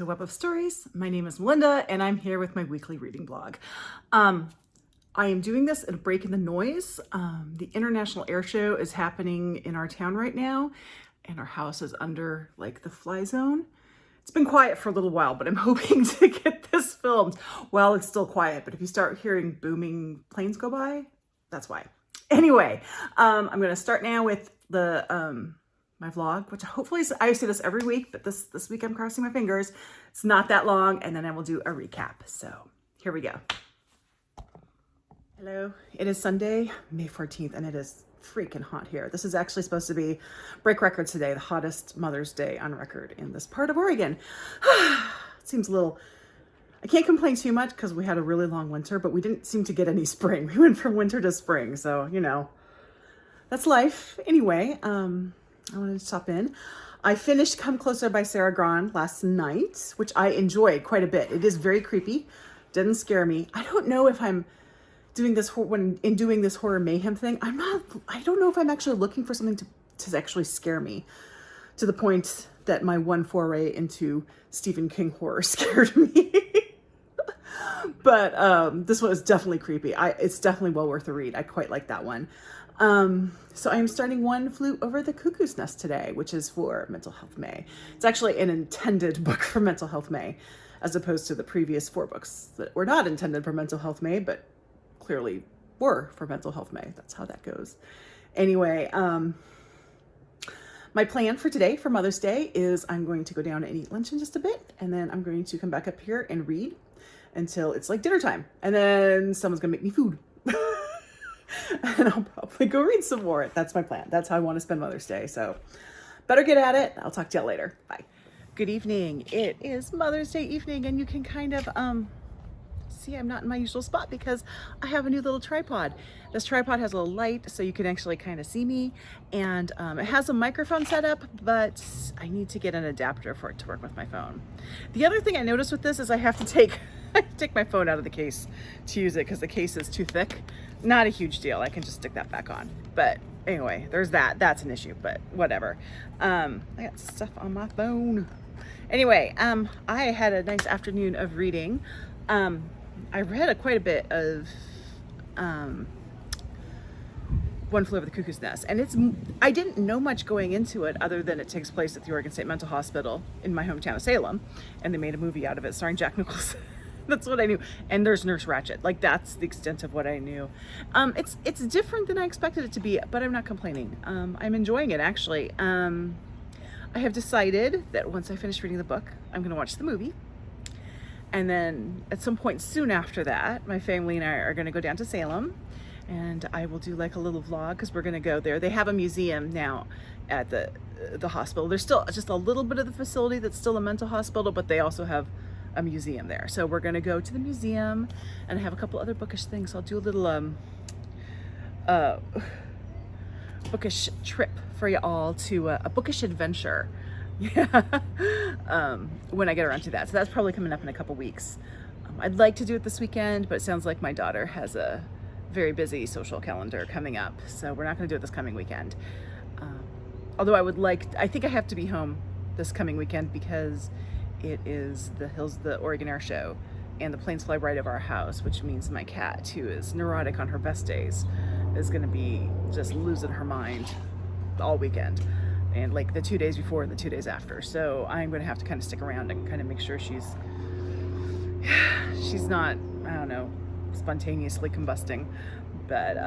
to A Web of Stories. My name is Melinda and I'm here with my weekly reading blog. I am doing this in a break in the noise. The International Air Show is happening in our town right now and our house is under like the fly zone. It's been quiet for a little while, but I'm hoping to get this filmed while it's still quiet. But if you start hearing booming planes go by, that's why. Anyway, I'm going to start now with the my vlog, which hopefully I say this every week, but this week I'm crossing my fingers. It's not that long, and then I will do a recap. So here we go. Hello, it is Sunday, May 14th, and it is freaking hot here. This is actually supposed to be break records today, the hottest Mother's Day on record in this part of Oregon. It seems a little, I can't complain too much because we had a really long winter, but we didn't seem to get any spring. We went from winter to spring, so you know, that's life. Anyway, I wanted to stop in. I finished Come Closer by Sarah Grahn last night, which I enjoyed quite a bit. It is very creepy, didn't scare me. I don't know if I'm doing this doing this horror mayhem thing. I don't know if I'm actually looking for something to actually scare me to the point that my one foray into Stephen King horror scared me. But this one is definitely creepy. It's definitely well worth a read. I quite like that one. So I am starting One Flew Over the Cuckoo's Nest today, which is for Mental Health May. It's actually an intended book for Mental Health May, as opposed to the previous 4 books that were not intended for Mental Health May, but clearly were for Mental Health May. That's how that goes. Anyway, my plan for today, for Mother's Day, is I'm going to go down and eat lunch in just a bit, and then I'm going to come back up here and read until it's like dinner time, and then someone's gonna make me food. And I'll probably go read some more. That's my plan. That's how I want to spend Mother's Day. So better get at it. I'll talk to y'all later. Bye. Good evening. It is Mother's Day evening, and you can kind of see I'm not in my usual spot because I have a new little tripod. This tripod has a little light so you can actually kind of see me, and it has a microphone set up, but I need to get an adapter for it to work with my phone. The other thing I noticed with this is I have to take my phone out of the case to use it because the case is too thick. Not a huge deal. I can just stick that back on. But anyway, there's that. That's an issue, but whatever. I got stuff on my phone. Anyway, I had a nice afternoon of reading. I read quite a bit of One Flew Over the Cuckoo's Nest, and I didn't know much going into it other than it takes place at the Oregon State Mental Hospital in my hometown of Salem, and they made a movie out of it starring Jack Nicholson. That's what I knew. And there's Nurse Ratched. Like, that's the extent of what I knew. It's different than I expected it to be, but I'm not complaining. I'm enjoying it, actually. I have decided that once I finish reading the book, I'm going to watch the movie. And then at some point soon after that, my family and I are going to go down to Salem, and I will do like a little vlog because we're going to go there. They have a museum now at the hospital. There's still just a little bit of the facility that's still a mental hospital, but they also have a museum there. So we're going to go to the museum, and I have a couple other bookish things. I'll do a little bookish trip for you all to a bookish adventure. Yeah. When I get around to that. So that's probably coming up in a couple weeks. I'd like to do it this weekend, but it sounds like my daughter has a very busy social calendar coming up. So we're not going to do it this coming weekend. Although I think I have to be home this coming weekend because it is the Oregon Air Show, and the planes fly right over our house, which means my cat, who is neurotic on her best days, is going to be just losing her mind all weekend, and like the 2 days before and the 2 days after. So I'm going to have to kind of stick around and kind of make sure she's not, I don't know, spontaneously combusting. But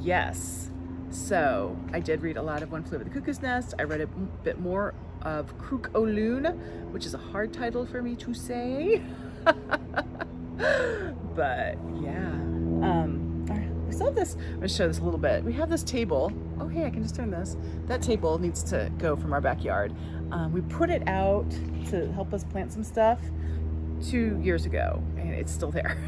yes. So I did read a lot of One Flew Over the Cuckoo's Nest. I read a bit more of Crook o' Loon, which is a hard title for me to say. But yeah, we still have this. I'm gonna show this a little bit. We have this table. Oh hey, I can just turn this. That table needs to go from our backyard. We put it out to help us plant some stuff 2 years ago, and it's still there.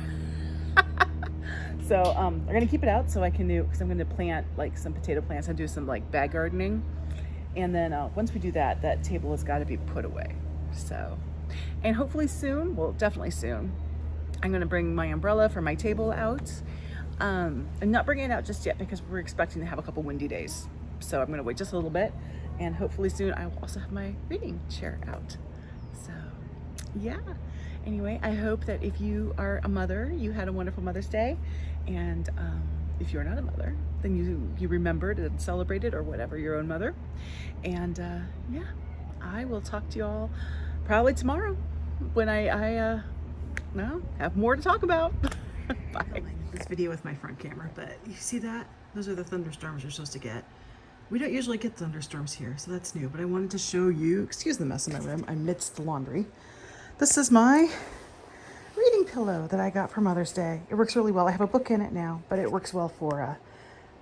So we're gonna keep it out so I can do, because I'm gonna plant like some potato plants and do some like bag gardening. And then once we do that, that table has got to be put away. So, and hopefully soon, well, definitely soon, I'm going to bring my umbrella for my table out. I'm not bringing it out just yet because we're expecting to have a couple windy days. So I'm going to wait just a little bit, and hopefully soon I will also have my reading chair out. So yeah. Anyway, I hope that if you are a mother, you had a wonderful Mother's Day. And if you're not a mother, then you remembered and celebrated or whatever your own mother. And yeah, I will talk to you all probably tomorrow when I have more to talk about. Bye. Filming this video with my front camera, but you see that? Those are the thunderstorms you're supposed to get. We don't usually get thunderstorms here, so that's new, but I wanted to show you, excuse the mess in my room, amidst the laundry. This is my reading pillow that I got for Mother's Day. It works really well. I have a book in it now, but it works well for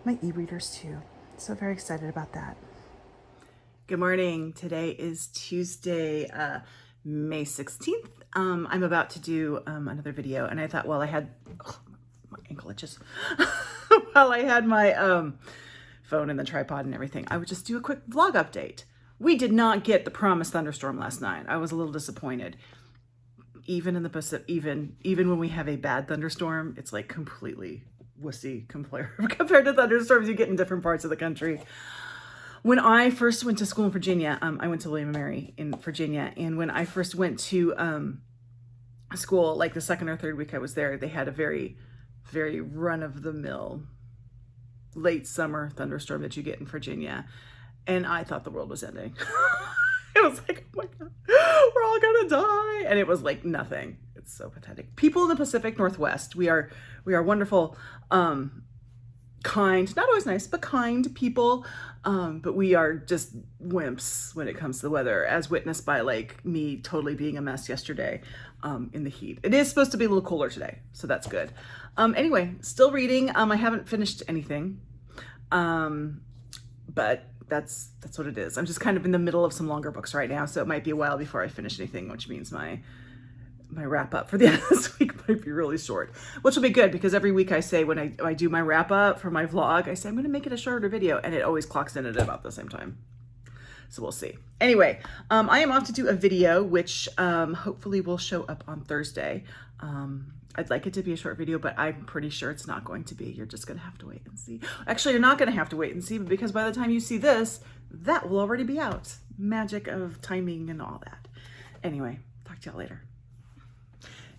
my e-readers too. So very excited about that. Good morning. Today is Tuesday, May 16th. I'm about to do another video, and I thought, well, I had my ankle itches. While I had my phone and the tripod and everything, I would just do a quick vlog update. We did not get the promised thunderstorm last night. I was a little disappointed. Even in the Pacific, even when we have a bad thunderstorm, it's like completely wussy compared to thunderstorms you get in different parts of the country. When I first went to school in Virginia, I went to William & Mary in Virginia, and when I first went to school, like the second or third week I was there, they had a very, very run-of-the-mill late summer thunderstorm that you get in Virginia, and I thought the world was ending. It was like, oh my God, we're all gonna die. And it was like nothing. It's so pathetic. People in the Pacific Northwest, we are wonderful, kind, not always nice, but kind people. But we are just wimps when it comes to the weather, as witnessed by like me totally being a mess yesterday in the heat. It is supposed to be a little cooler today, so that's good. Anyway, still reading. I haven't finished anything, but that's what it is. I'm just kind of in the middle of some longer books right now, so it might be a while before I finish anything, which means my wrap up for the end of this week might be really short, which will be good because every week I say when I do my wrap up for my vlog, I say I'm going to make it a shorter video, and it always clocks in at about the same time. So we'll see. Anyway, I am off to do a video, which hopefully will show up on Thursday. I'd like it to be a short video, but I'm pretty sure it's not going to be. You're just going to have to wait and see. Actually, you're not going to have to wait and see, because by the time you see this, that will already be out. Magic of timing and all that. Anyway, talk to y'all later.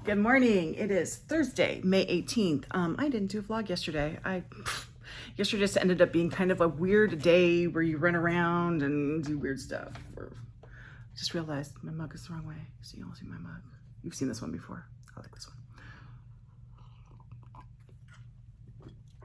Good morning. It is Thursday, May 18th. I didn't do a vlog yesterday. Yesterday just ended up being kind of a weird day where you run around and do weird stuff. I just realized my mug is the wrong way, so you all see my mug. You've seen this one before. I like this one.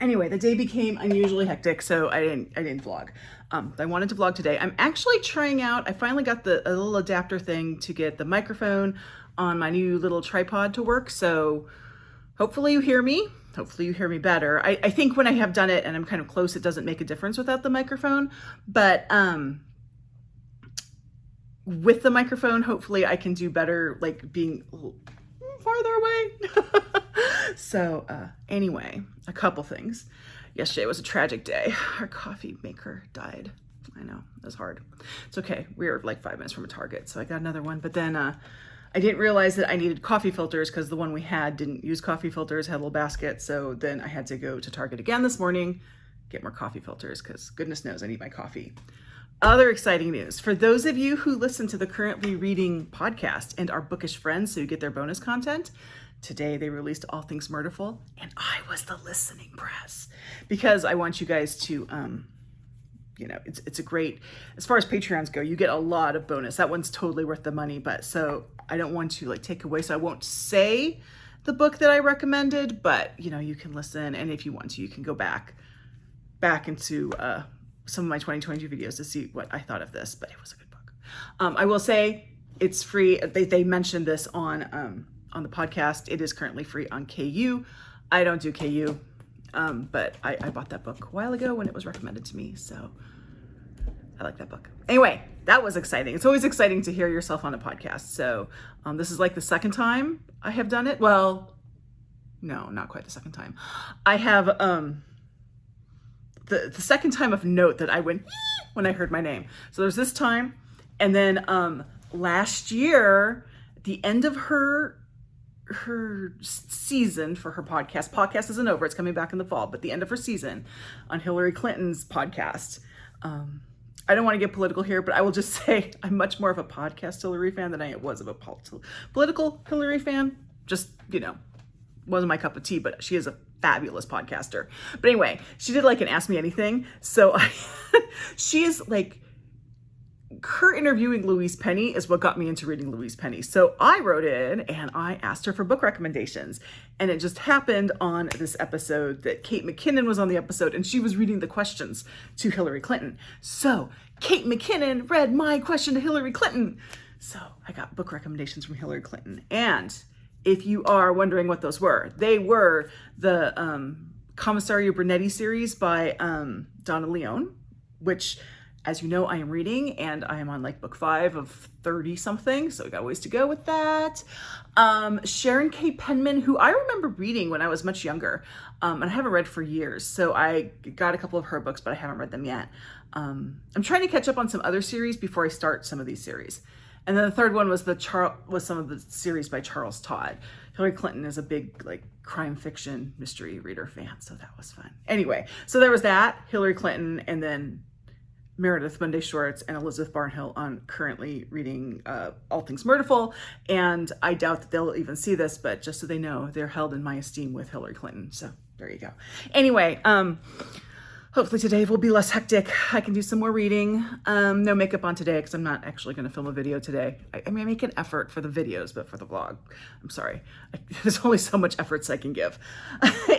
Anyway, the day became unusually hectic, so I didn't vlog. I wanted to vlog today. I'm actually trying out, I finally got a little adapter thing to get the microphone on my new little tripod to work, so hopefully you hear me. Hopefully you hear me better. I think when I have done it and I'm kind of close, it doesn't make a difference without the microphone, but with the microphone, hopefully I can do better, like being a little farther away. So anyway, a couple things. Yesterday was a tragic day. Our coffee maker died. I know, it was hard. It's okay. We were like 5 minutes from a Target, so I got another one. But then I didn't realize that I needed coffee filters because the one we had didn't use coffee filters, had a little basket. So then I had to go to Target again this morning, get more coffee filters, because goodness knows I need my coffee. Other exciting news. For those of you who listen to the Currently Reading podcast and are bookish friends, so you get their bonus content, today they released All Things Murderful, and I was the listening press because I want you guys to, you know, it's a great, as far as Patreons go, you get a lot of bonus. That one's totally worth the money, but so I don't want to like take away, so I won't say the book that I recommended, but you know, you can listen, and if you want to, you can go back into some of my 2022 videos to see what I thought of this, but it was a good book. I will say it's free. They mentioned this on the podcast. It is currently free on KU. I don't do KU, but I bought that book a while ago when it was recommended to me, so I like that book. Anyway, that was exciting. It's always exciting to hear yourself on a podcast. So this is like the second time I have done it. Well, no, not quite the second time. I have the second time of note that I went when I heard my name. So there's this time, and then last year, at the end of her season for her podcast isn't over, it's coming back in the fall, but the end of her season on Hillary Clinton's podcast, I don't want to get political here, but I will just say I'm much more of a podcast Hillary fan than I was of a political Hillary fan. Just, wasn't my cup of tea, but she is a fabulous podcaster. But anyway, she did like an Ask Me Anything. So she is like, her interviewing Louise Penny is what got me into reading Louise Penny. So I wrote in and I asked her for book recommendations. And it just happened on this episode that Kate McKinnon was on the episode and she was reading the questions to Hillary Clinton. So Kate McKinnon read my question to Hillary Clinton. So I got book recommendations from Hillary Clinton. And if you are wondering what those were, they were the Commissario Brunetti series by Donna Leone, which, as you know, I am reading, and I am on like book 5 of 30 something, so we got a ways to go with that. Sharon K. Penman, who I remember reading when I was much younger, and I haven't read for years, so I got a couple of her books, but I haven't read them yet. I'm trying to catch up on some other series before I start some of these series. And then the third one was some of the series by Charles Todd. Hillary Clinton is a big like crime fiction mystery reader fan, so that was fun. Anyway, so there was that, Hillary Clinton, and then Meredith Monday Shorts and Elizabeth Barnhill on currently reading All Things Murderful. And I doubt that they'll even see this, but just so they know, they're held in my esteem with Hillary Clinton. So there you go. Anyway, hopefully today will be less hectic. I can do some more reading. No makeup on today because I'm not actually going to film a video today. I mean, I make an effort for the videos, but for the vlog, I'm sorry. There's only so much efforts I can give.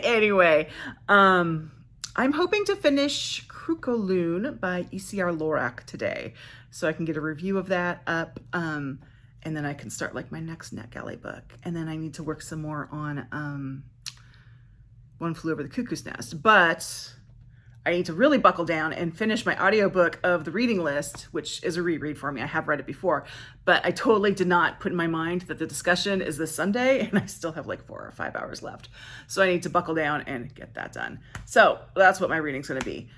Anyway, I'm hoping to finish Kruukoloon by E.C.R. Lorak today, so I can get a review of that up, and then I can start like my next NetGalley book. And then I need to work some more on One Flew Over the Cuckoo's Nest, but I need to really buckle down and finish my audiobook of The Reading List, which is a reread for me. I have read it before, but I totally did not put in my mind that the discussion is this Sunday, and I still have like 4 or 5 hours left. So I need to buckle down and get that done. So that's what my reading's gonna be.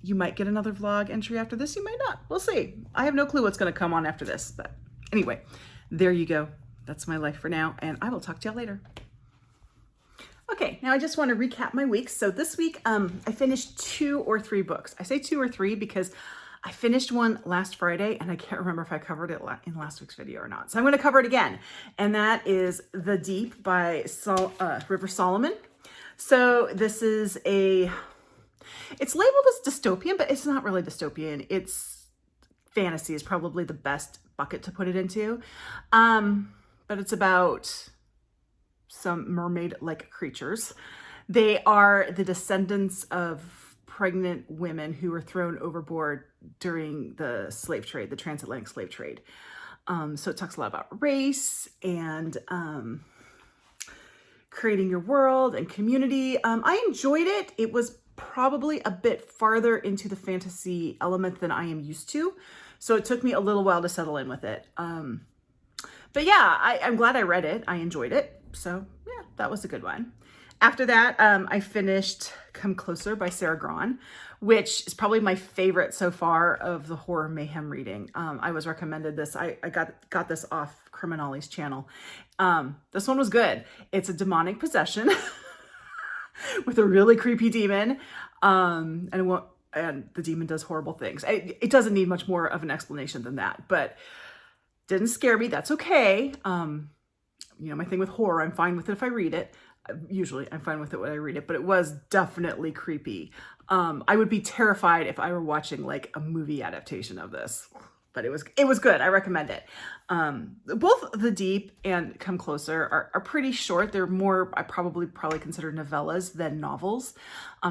You might get another vlog entry after this, you might not. We'll see. I have no clue what's gonna come on after this, but anyway, there you go. That's my life for now, and I will talk to y'all later. Okay, now I just want to recap my week. So this week, I finished 2 or 3 books. I say 2 or 3 because I finished one last Friday and I can't remember if I covered it in last week's video or not. So I'm going to cover it again. And that is The Deep by River Solomon. So this is it's labeled as dystopian, but it's not really dystopian. It's fantasy is probably the best bucket to put it into. But it's about some mermaid-like creatures. They are the descendants of pregnant women who were thrown overboard during the slave trade, the transatlantic slave trade. So it talks a lot about race and creating your world and community. I enjoyed it. It was probably a bit farther into the fantasy element than I am used to. So it took me a little while to settle in with it. But yeah, I'm glad I read it. I enjoyed it. So yeah, that was a good one. After that, I finished Come Closer by Sarah Grahn, which is probably my favorite so far of the horror mayhem reading. I was recommended this. I got this off Criminali's channel. This one was good. It's a demonic possession with a really creepy demon. And the demon does horrible things. It doesn't need much more of an explanation than that, but didn't scare me. That's okay. My thing with horror, I'm fine with it if I read it. Usually I'm fine with it when I read it, but it was definitely creepy. I would be terrified if I were watching like a movie adaptation of this, but it was good. I recommend it. Both The Deep and Come Closer are pretty short. They're more, I probably consider novellas than novels.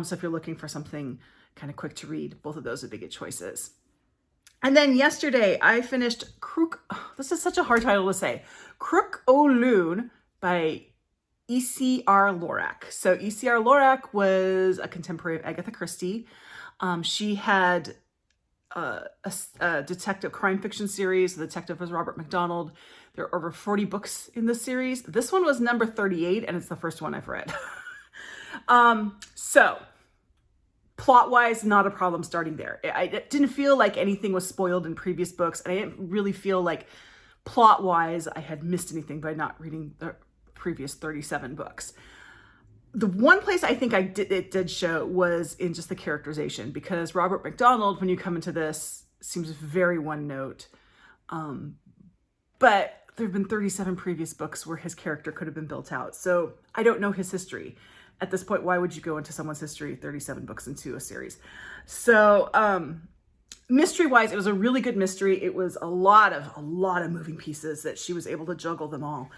So if you're looking for something kind of quick to read, both of those would be good choices. And then yesterday I finished this is such a hard title to say, Kruukoloon by E.C.R. Lorak. So E.C.R. Lorak was a contemporary of Agatha Christie. She had a detective crime fiction series. The detective was Robert MacDonald. There are over 40 books in this series. This one was number 38 and it's the first one I've read. So plot-wise, not a problem starting there. I didn't feel like anything was spoiled in previous books, and I didn't really feel like plot-wise I had missed anything by not reading the previous 37 books. the one place I think it did show was in just the characterization, because Robert McDonald, when you come into this, seems very one note. But there have been 37 previous books where his character could have been built out. So I don't know his history. At this point, why would you go into someone's history 37 books into a series? So mystery-wise, it was a really good mystery. It was a lot of moving pieces that she was able to juggle them all.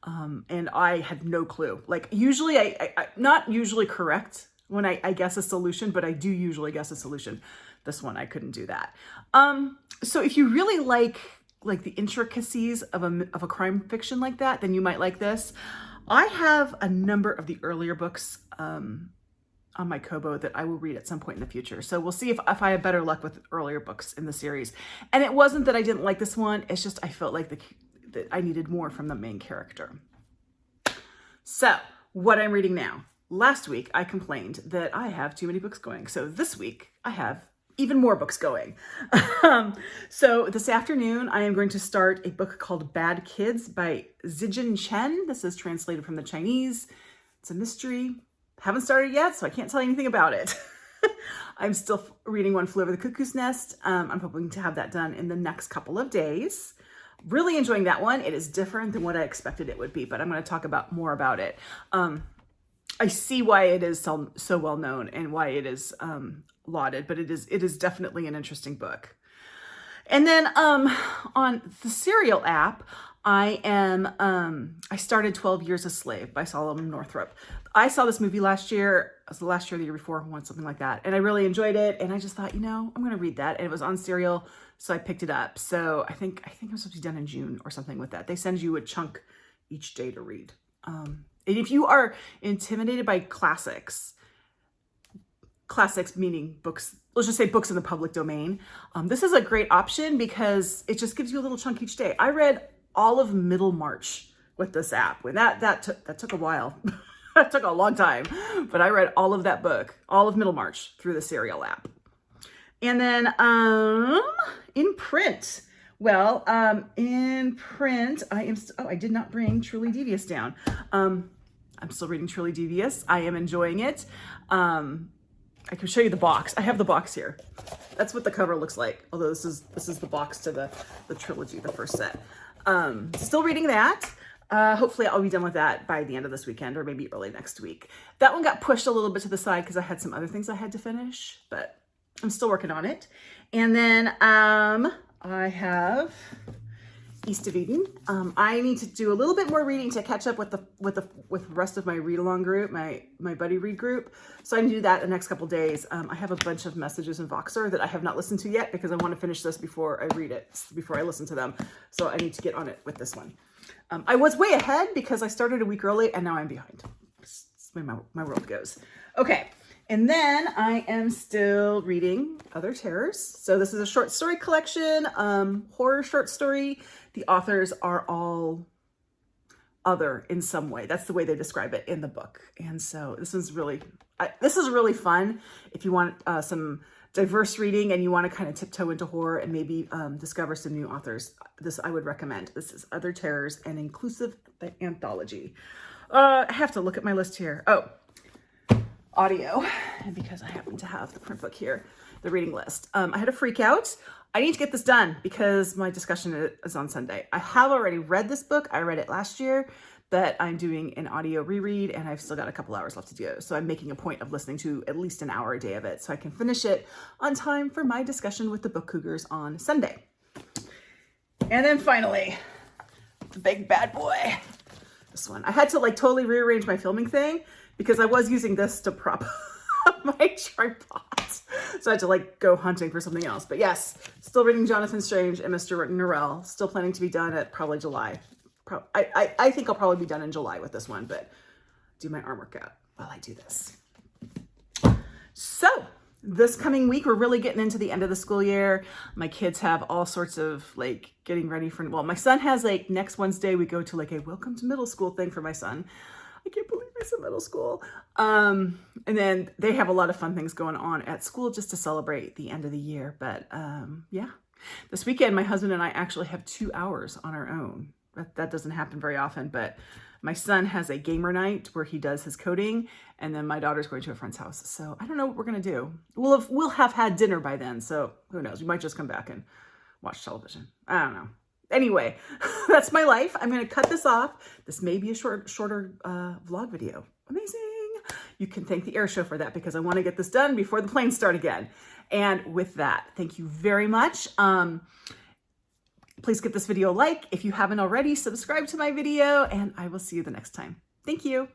And I had no clue. Like usually, I not usually correct when I guess a solution, but I do usually guess a solution. This one, I couldn't do that. So if you really like the intricacies of a crime fiction like that, then you might like this. I have a number of the earlier books on my Kobo that I will read at some point in the future. So we'll see if I have better luck with earlier books in the series. And it wasn't that I didn't like this one. It's just I felt like that I needed more from the main character. So what I'm reading now. Last week, I complained that I have too many books going. So this week, I have even more books going. So this afternoon, I am going to start a book called Bad Kids by Zijin Chen. This is translated from the Chinese. It's a mystery. Haven't started yet, so I can't tell you anything about it. I'm still reading One Flew Over the Cuckoo's Nest. I'm hoping to have that done in the next couple of days. Really enjoying that one. It is different than what I expected it would be, but I'm going to talk more about it. I see why it is so well known and why it is lauded, but it is definitely an interesting book. And then on the Serial app, I started 12 Years a Slave by Solomon Northrop. I saw this movie last year. It was the last year or the year before, something like that. And I really enjoyed it. And I just thought, I'm going to read that. And it was on Serial, so I picked it up. So I think it was supposed to be done in June or something with that. They send you a chunk each day to read. And if you are intimidated by classics meaning books, let's just say books in the public domain, this is a great option because it just gives you a little chunk each day. I read all of Middlemarch with this app. When that took a while. It took a long time, but I read all of that book, all of Middlemarch, through the Serial app. And then in print, in print, I did not bring Truly Devious down. I'm still reading Truly Devious. I am enjoying it. I can show you the box. I have the box here. That's what the cover looks like. Although this is the box to the trilogy, the first set. Still reading that. Hopefully I'll be done with that by the end of this weekend or maybe early next week. That one got pushed a little bit to the side because I had some other things I had to finish, but I'm still working on it. And then I have East of Eden. I need to do a little bit more reading to catch up with the rest of my read-along group, my buddy read group. So I can do that in the next couple days. I have a bunch of messages in Voxer that I have not listened to yet because I want to finish this before I read it, before I listen to them. So I need to get on it with this one. I was way ahead because I started a week early and now I'm behind. That's the way my world goes. Okay. And then I am still reading Other Terrors. So this is a short story collection, horror short story. The authors are all other in some way. That's the way they describe it in the book. And so this is really fun. If you want some diverse reading and you want to kind of tiptoe into horror and maybe discover some new authors, this I would recommend. This is Other Terrors, an inclusive anthology. I have to look at my list here. Oh, audio, because I happen to have the print book here, the reading list. I had a freak out. I need to get this done because my discussion is on Sunday. I have already read this book. I read it last year, but I'm doing an audio reread and I've still got a couple hours left to do. So I'm making a point of listening to at least an hour a day of it so I can finish it on time for my discussion with the book cougars on Sunday. And then finally, the big bad boy. This one. I had to totally rearrange my filming thing because I was using this to prop up my tripod. So I had to go hunting for something else. But yes, still reading Jonathan Strange and Mr. Norrell. Still planning to be done at probably July. I think I'll probably be done in July with this one, but do my arm workout while I do this. So this coming week, we're really getting into the end of the school year. My kids have all sorts of getting ready for, my son has next Wednesday, we go to a welcome to middle school thing for my son. I can't believe he's in middle school. And then they have a lot of fun things going on at school just to celebrate the end of the year. But yeah, this weekend, my husband and I actually have 2 hours on our own. That doesn't happen very often, but My son has a gamer night where he does his coding, and then my daughter's going to a friend's house. So I don't know what we're gonna do. We'll have had dinner by then, so who knows? We might just come back and watch television. I don't know. Anyway, that's my life. I'm gonna cut this off. This may be a shorter vlog video. Amazing. You can thank the air show for that because I want to get this done before the planes start again. And with that, thank you very much. Please give this video a like. If you haven't already, subscribe to my video, and I will see you the next time. Thank you.